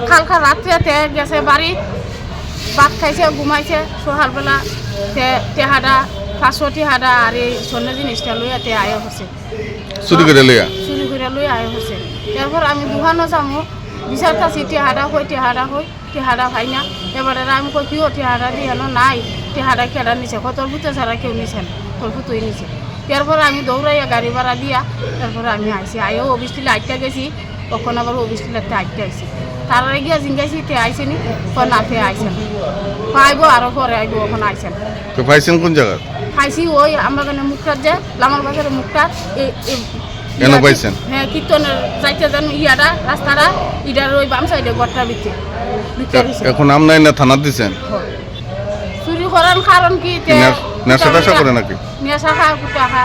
কালকা রাত্রে গেছে বাড়ি ভাত খাইছে ঘুমাইছে সকালবেলা টেহাডা 500 টেহাডা আর এই স্বর্ণ জিনিসটা লইয়া আয়া হচ্ছে চুরি করে লইয়া আয়া হচ্ছে। এরপর আমি দুহানো যাবো বিচারতাছি টেহাডা ভাই না। এবারে আমি কই কিও টেহাডা দিয়ানো নাই, টেহাডা কেডা নিছে, তোর ভূতে ছাড়া কেউ নিছে না, তোর ভূতই নিছে। এরপর আমি দৌড়াইয়া গাড়ি ভাড়া দিয়া তারপরে আমি আইসি, আইও অফিস টিলে আইটা গেছি, কখন আবার অফিস টিলাতে আইটা আইসি। তার গিয়া জিঙ্গাইছি তে আইসে নি, না তে আইসেন পাইব আরো পরে আইব, ওখানে আইসেন। তো পাইছেন কোন জায়গা? খাইছি ওই আমরা কেন মুখটার যে লামার বাজারের মুখটার কেন পাইছেন? হ্যাঁ, কীর্তনের যাইতে যেন ইয়াটা রাস্তাটা ইটার ওই বাম সাইডে গড়টার ভিতরে এখন আমনাই না থানা দিছেন? চুরি করার কারণ কি? নেশা টেশা করে নাকি? নেশা খা কুটা খা